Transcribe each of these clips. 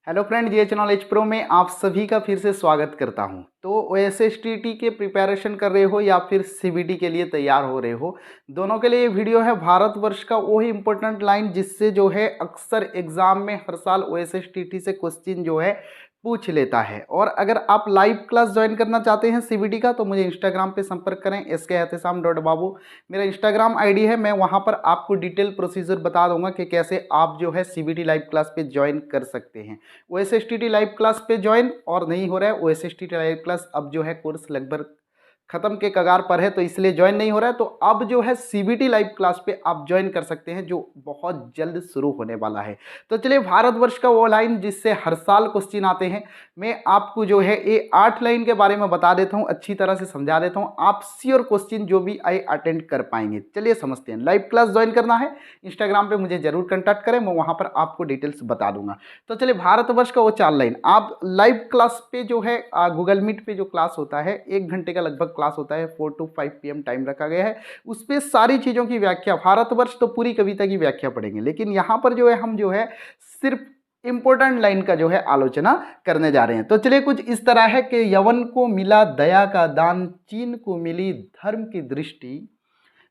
Hello friend, GH knowledge pro में आप सभी का फिर से स्वागत करता हूं। तो ओएसएसटीटी के प्रिपरेशन कर रहे हो या फिर सीबीटी के लिए तैयार हो रहे हो, दोनों के लिए ये वीडियो है। भारतवर्ष का वही इंपॉर्टेंट लाइन जिससे जो है अक्सर एग्जाम में हर साल ओएसएसटीटी से क्वेश्चन जो है पूछ लेता है। और अगर आप लाइव क्लास ज्वाइन करना चाहते हैं सीबीटी का तो मुझे इंस्टाग्राम पे संपर्क करें, SK_एहतेशाम.बाबू मेरा इंस्टाग्राम आईडी है। मैं वहां पर आपको डिटेल प्रोसीजर बता दूंगा कि कैसे आप जो है सीबीटी लाइव क्लास पे ज्वाइन कर सकते हैं। ओएसएसटीटी लाइव क्लास पे ज्वाइन और नहीं हो रहा है, ओएसएसटीटी लाइव क्लास अब जो है कोर्स लगभग खत्म के कगार पर है तो इसलिए ज्वाइन नहीं हो रहा है। तो अब जो है सीबीटी लाइव क्लास पे आप ज्वाइन कर सकते हैं जो बहुत जल्द शुरू होने वाला है। तो चलिए, भारतवर्ष का वो लाइन जिससे हर साल क्वेश्चन आते हैं, मैं आपको जो है ये 8 लाइन के बारे में बता देता हूँ, अच्छी तरह से समझा देता हूँ। आप श्योर क्वेश्चन जो भी आए अटेंड कर पाएंगे। चलिए समझते हैं। लाइव क्लास ज्वाइन करना है, इंस्टाग्राम पे मुझे जरूर कंटैक्ट करें, मैं वहाँ पर आपको डिटेल्स बता दूंगा। तो चलिए, भारतवर्ष का वो 4 लाइन आप लाइव क्लास पे जो है गूगल मीट पे जो क्लास होता है 1 घंटे का लगभग क्लास होता है, 4 to 5 PM टाइम रखा गया है। उस पर सारी चीज़ों की व्याख्या, भारतवर्ष तो पूरी कविता की व्याख्या पढ़ेंगे, लेकिन यहाँ पर जो है हम जो है सिर्फ इंपॉर्टेंट लाइन का जो है आलोचना करने जा रहे हैं। तो चलिए, कुछ इस तरह है कि यवन को मिला दया का दान, चीन को मिली धर्म की दृष्टि,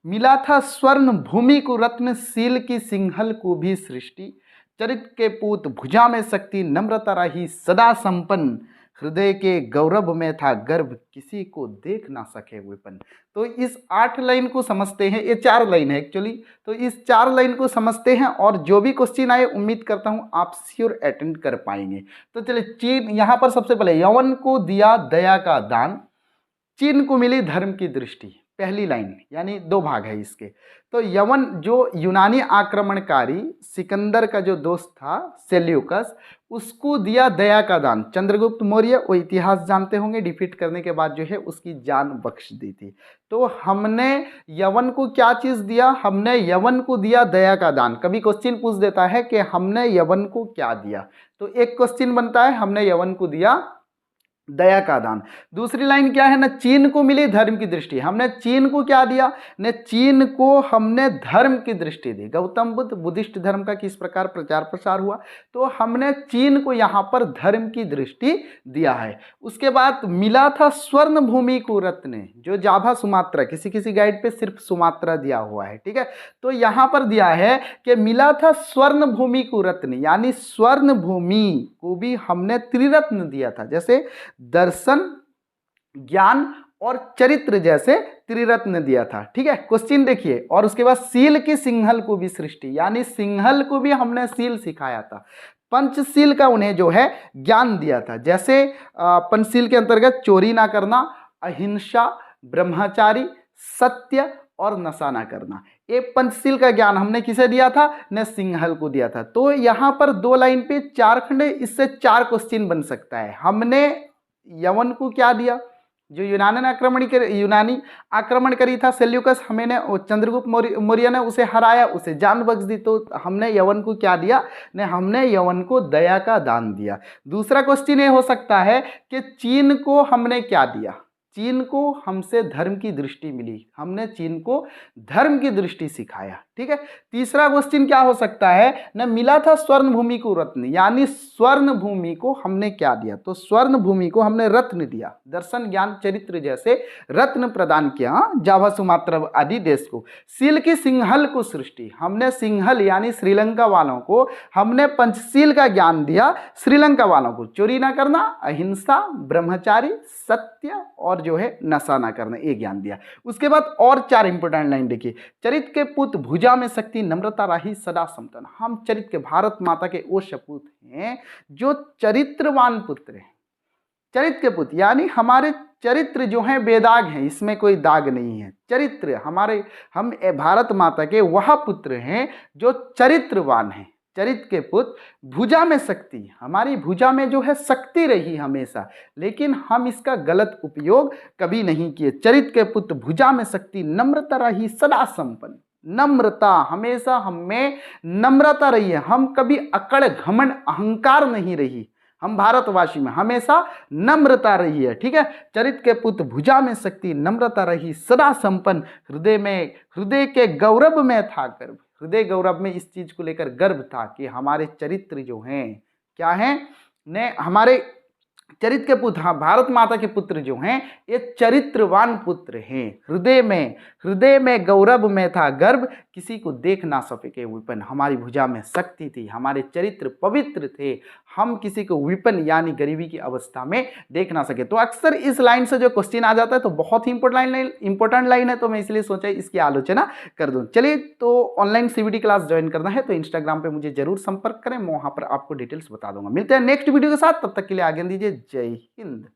मिला था स्वर्ण भूमि को रत्न, सील की सिंहल को भी सृष्टि, चरित्र के पूत भुजा में शक्ति, नम्रता रही सदा संपन्न, हृदय के गौरव में था गर्व, किसी को देख ना सके विपन। तो इस 8 लाइन को समझते हैं, ये 4 लाइन है एक्चुअली। तो इस 4 लाइन को समझते हैं और जो भी क्वेश्चन आए उम्मीद करता हूं आप श्योर अटेंड कर पाएंगे। तो चलिए, चीन यहाँ पर सबसे पहले यवन को दिया दया का दान, चीन को मिली धर्म की दृष्टि, पहली लाइन, यानी 2 भाग है इसके। तो यवन जो यूनानी आक्रमणकारी सिकंदर का जो दोस्त था सेल्यूकस, उसको दिया दया का दान। चंद्रगुप्त मौर्य, वो इतिहास जानते होंगे, डिफीट करने के बाद जो है उसकी जान बख्श दी थी। तो हमने यवन को क्या चीज़ दिया? हमने यवन को दिया दया का दान। कभी क्वेश्चन पूछ देता है कि हमने यवन को क्या दिया, तो एक क्वेश्चन बनता है हमने यवन को दिया दया का दान। दूसरी लाइन क्या है ना, चीन को मिली धर्म की दृष्टि। हमने चीन को क्या दिया? ने चीन को हमने धर्म की दृष्टि दी। गौतम बुद्ध, बुद्धिस्ट धर्म का किस प्रकार प्रचार प्रसार हुआ, तो हमने चीन को यहाँ पर धर्म की दृष्टि दिया है। उसके बाद मिला था स्वर्ण भूमि को रत्न, जो जाभा सुमात्रा, किसी किसी गाइड पे सिर्फ सुमात्रा दिया हुआ है, ठीक है। तो यहाँ पर दिया है कि मिला था स्वर्ण भूमि को रत्न, यानी स्वर्ण भूमि को भी हमने त्रिरत्न दिया था, जैसे दर्शन, ज्ञान और चरित्र जैसे त्रिरत्न दिया था, ठीक है। क्वेश्चन देखिए, और उसके बाद सील की सिंहल को भी सृष्टि, यानी सिंहल को भी हमने सील सिखाया था। पंचशील का उन्हें जो है ज्ञान दिया था, जैसे पंचशील के अंतर्गत चोरी ना करना, अहिंसा, ब्रह्मचारी, सत्य और नशा ना करना। ये पंचशील का ज्ञान हमने किसे दिया था? ने सिंहल को दिया था। तो यहाँ पर 2 लाइन पे 4 खंड, इससे 4 क्वेश्चन बन सकता है। हमने यवन को क्या दिया? जो यूनानी आक्रमण करी था सेल्यूकस, हमें ने चंद्रगुप्त मौर्य ने उसे हराया, उसे जान बख्श दी। तो हमने यवन को क्या दिया? ने हमने यवन को दया का दान दिया। दूसरा क्वेश्चन ये हो सकता है कि चीन को हमने क्या दिया? चीन को हमसे धर्म की दृष्टि मिली, हमने चीन को धर्म की दृष्टि सिखाया, ठीक है। तीसरा क्वेश्चन क्या हो सकता है? न मिला था स्वर्ण भूमि को रत्न, यानी स्वर्ण भूमि को हमने क्या दिया? तो स्वर्ण भूमि को हमने रत्न दिया, दर्शन, ज्ञान, चरित्र जैसे रत्न प्रदान किया जावा सुमात्रा आदि देश को। सील की सिंहल को सृष्टि, हमने सिंहल यानी श्रीलंका वालों को हमने पंचशील का ज्ञान दिया। श्रीलंका वालों को चोरी ना करना, अहिंसा, ब्रह्मचारी, सत्य और जो है नशा ना करना, ये ज्ञान दिया। उसके बाद और 4 इंपोर्टेंट लाइन देखिए, चरित्र के पुत्र भुजा में शक्ति, नम्रता राही सदा समतन। हम चरित्र के, भारत माता के वो सपूत हैं जो चरित्रवान पुत्र हैं। चरित्र के पुत्र यानी हमारे चरित्र जो हैं बेदाग हैं, इसमें कोई दाग नहीं है। चरित्र हमारे, हम भारत माता के वह पुत्र हैं जो चरित्रवान हैं। चरित्र के पुत्र, भुजा में शक्ति, हमारी भुजा में जो है शक्ति रही हमेशा, लेकिन हम इसका गलत उपयोग कभी नहीं किए। चरित्र के पुत्र, भुजा में शक्ति, नम्रता रही सदा संपन्न। नम्रता, हमेशा हमें नम्रता रही है, हम कभी अकड़, घमंड, अहंकार नहीं रही। हम भारतवासी में हमेशा नम्रता रही है, ठीक है। चरित्र के पुत्र, भुजा में शक्ति, नम्रता रही सदा संपन्न, हृदय के गौरव में था गर्व। हृदय गौरव में इस चीज को लेकर गर्व था कि हमारे चरित्र जो हैं क्या हैं? ने हमारे चरित्र के पुत्र, हाँ, भारत माता के पुत्र जो हैं ये चरित्रवान पुत्र हैं। हृदय में गौरव में था गर्व, किसी को देख ना सके विपिन। हमारी भुजा में शक्ति थी, हमारे चरित्र पवित्र थे, हम किसी को विपिन यानी गरीबी की अवस्था में देख ना सके। तो अक्सर इस लाइन से जो क्वेश्चन आ जाता है तो बहुत ही इंपॉर्टेंट लाइन है, तो मैं इसलिए सोचा इसकी आलोचना कर दूं। चलिए, तो ऑनलाइन सीबीटी क्लास ज्वाइन करना है तो इंस्टाग्राम पे मुझे जरूर संपर्क करें, मैं वहां पर आपको डिटेल्स बता दूंगा। मिलते हैं नेक्स्ट वीडियो के साथ, तब तक के लिए आगे दीजिए। जय हिंद।